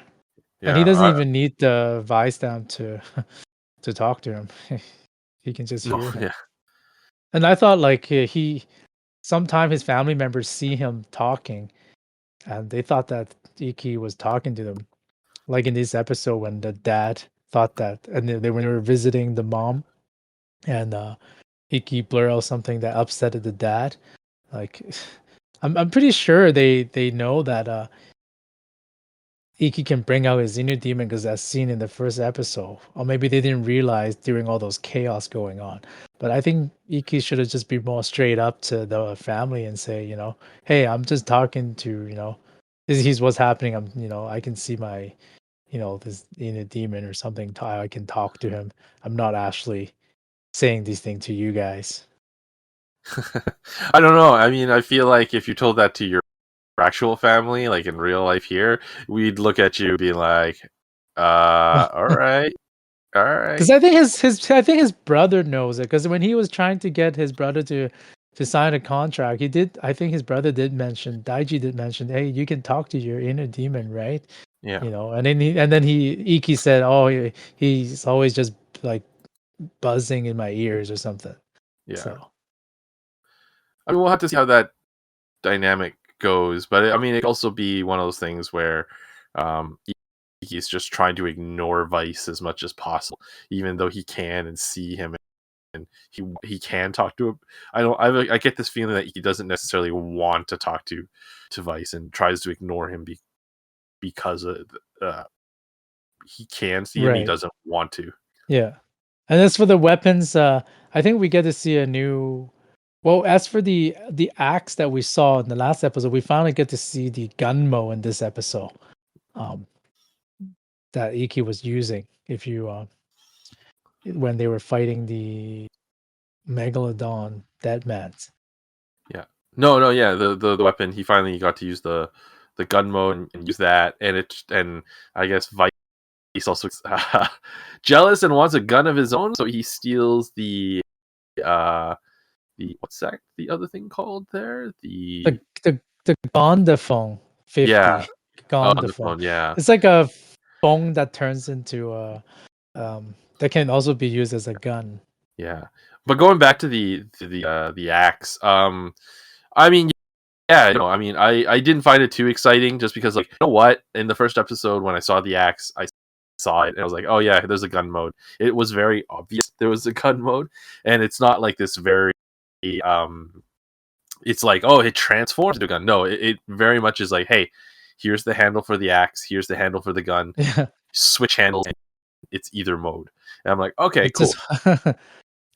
and he Yeah, doesn't even need the Vistam to talk to him. He can just no, hear him. yeah. And I thought like he sometime his family members see him talking and they thought that Iki was talking to them. Like in this episode when the dad thought that and they when they were visiting the mom and Iki blur out something that upset the dad. Like I'm pretty sure they know that Iki can bring out his inner demon because that's seen in the first episode. Or maybe they didn't realize during all those chaos going on. But I think Iki should have just been more straight up to the family and say, hey, I'm just talking to, this is what's happening. I can see my, this inner demon or something. I can talk to him. I'm not actually saying these things to you guys. I don't know. I mean, I feel like if you told that to your actual family, like in real life here, we'd look at you be like, all right, all Because right. I think his brother knows it. Because when he was trying to get his brother to sign a contract, he did. I think his brother did mention Daiji did mention, hey, you can talk to your inner demon, right? Yeah, And then Iki said, oh, he's always just like buzzing in my ears or something. yeah. So I mean, we'll have to see how that dynamic goes, but I mean, it could also be one of those things where um, he's just trying to ignore Vice as much as possible, even though he can and see him and he can talk to him. I get this feeling that he doesn't necessarily want to talk to Vice and tries to ignore him because uh, he can see him. He right, doesn't want to. yeah. And as for the weapons, I think we get to see a new. Well, as for the axe that we saw in the last episode, we finally get to see the gunmo in this episode. Um, that Iki was using. If you when they were fighting the Megalodon Deadmans. Yeah. No, yeah. The weapon. He finally got to use the gun mode and use that, and I guess Vice also jealous and wants a gun of his own, so he steals uh what's that? The other thing called there? The Gondaphone Yeah. 50. Oh, on the Gondaphone. phone. Yeah, It's like a phone that turns into a that can also be used as a gun. yeah. But going back to the axe. I mean, yeah, I mean, I didn't find it too exciting just because, like, you know what? In the first episode, when I saw the axe, I saw it and I was like, oh yeah, there's a gun mode. It was very obvious there was a gun mode, and it's not like this very um. It's like, oh, it transforms into a gun. No, it very much is like, hey, here's the handle for the axe, here's the handle for the gun. Yeah. Switch handles, and it's either mode. And I'm like, okay, It's just cool.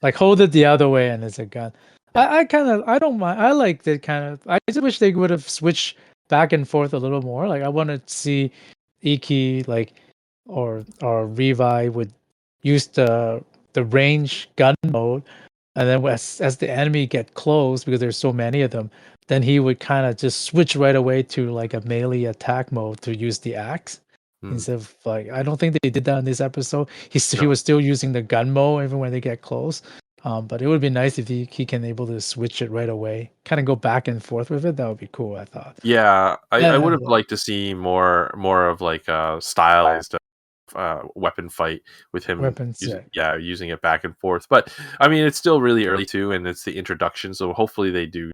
like hold it the other way and it's a gun. Yeah, I don't mind. I like that kind of. I just wish they would have switched back and forth a little more. Like I want to see Iki like or Revi would use the range gun mode, and then as the enemy get close because there's so many of them, then he would kind of just switch right away to like a melee attack mode to use the axe. hmm, Instead of like, I don't think they did that in this episode. He no, was still using the gun mode even when they get close. But it would be nice if he can able to switch it right away, kind of go back and forth with it. That would be cool, I thought. Yeah, I would have Yeah, liked to see more of like a stylized weapon fight with him weapons. using Yeah. using it back and forth. But I mean, it's still really early too, and it's the introduction, so hopefully they do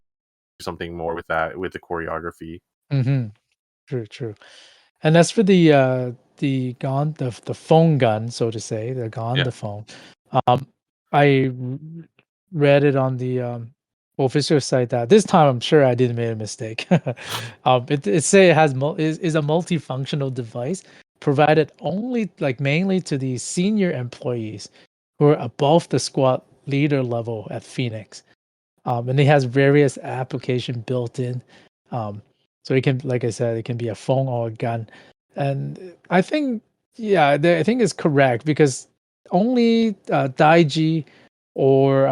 something more with that with the choreography. Hmm. True, true. And as for the gun, the phone gun, so to say, Yeah, the phone. Um, I read it on the official site that this time I'm sure I didn't make a mistake. It say it has is a multifunctional device provided only like mainly to the senior employees who are above the squad leader level at Phoenix. And it has various application built in. Um, so it can, like I said, it can be a phone or a gun. And I think, yeah, I think it's correct because only Daiji or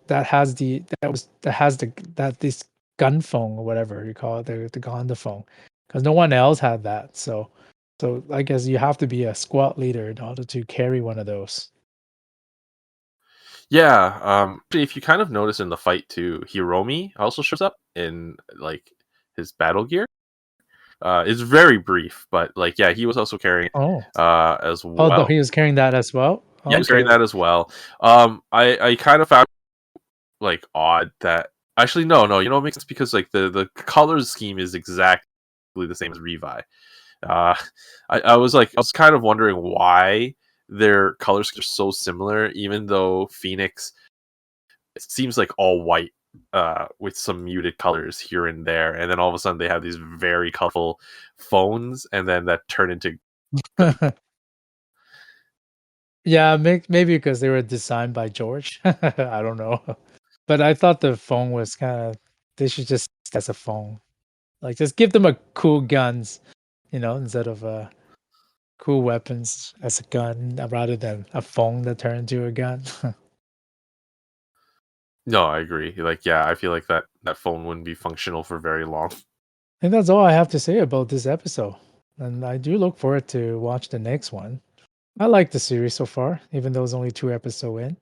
that has that this gun phone or whatever you call it, the Gonda phone, because no one else had that. So I guess you have to be a squad leader in order to carry one of those. yeah. If you kind of notice in the fight too, Hiromi also shows up in like his battle gear. It's very brief, but like yeah, he was also carrying Oh, as oh, though well. he was carrying that as well. Yeah, he was carrying Okay. that as well. I kind of found like odd that actually no, you know it makes sense because like the color scheme is exactly the same as Revi. Uh, I was kind of wondering why their colors are so similar, even though Phoenix it seems like all white with some muted colors here and there, and then all of a sudden they have these very colorful phones, and then that turn into Yeah, maybe because they were designed by George. I don't know. But I thought the phone was kinda they should just as a phone. Like, just give them a cool guns, instead of, cool weapons as a gun, rather than a phone that turned into a gun. No, I agree. Like, yeah, I feel like that phone wouldn't be functional for very long. And that's all I have to say about this episode, and I do look forward to watch the next one. I like the series so far, even though it's only 2 episode in.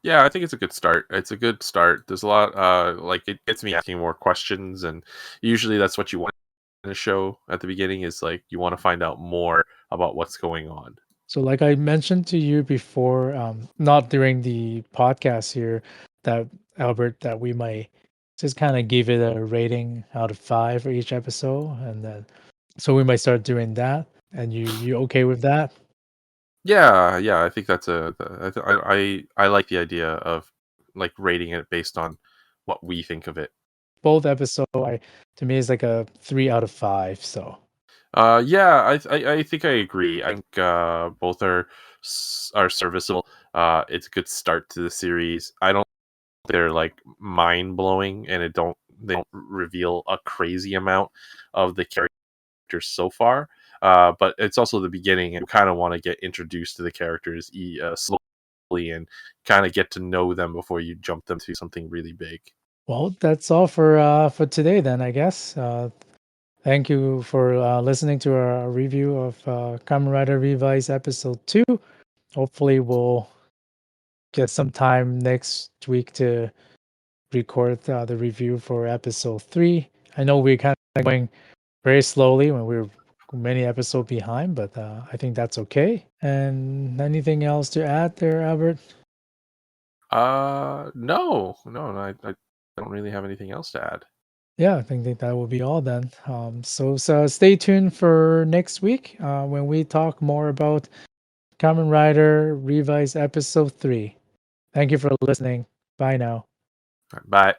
Yeah, I think it's a good start. It's a good start. There's a lot like it gets me asking more questions, and usually that's what you want in a show at the beginning is like you want to find out more about what's going on. So, like I mentioned to you before, not during the podcast here, that Albert, that we might just kind of give it a rating out of 5 for each episode, and then so we might start doing that. And you okay with that? Yeah, yeah, I think that's I like the idea of like rating it based on what we think of it. Both episode, to me, is like a 3 out of 5. So, Yeah, I think I agree. I think both are serviceable. It's a good start to the series. I don't think they're like mind blowing, and they don't reveal a crazy amount of the characters so far. But it's also the beginning, and you kind of want to get introduced to the characters slowly and kind of get to know them before you jump them to something really big. well, that's all for today. Then I guess. Thank you for listening to our review of Kamen Rider Revice episode 2. Hopefully, we'll get some time next week to record the review for episode 3. I know we're kind of going very slowly when we're many episodes behind, but I think that's okay. And anything else to add there, Albert? No, I don't really have anything else to add. Yeah, I think that will be all then. So stay tuned for next week when we talk more about Kamen Rider Revise episode 3. Thank you for listening. Bye now. Bye.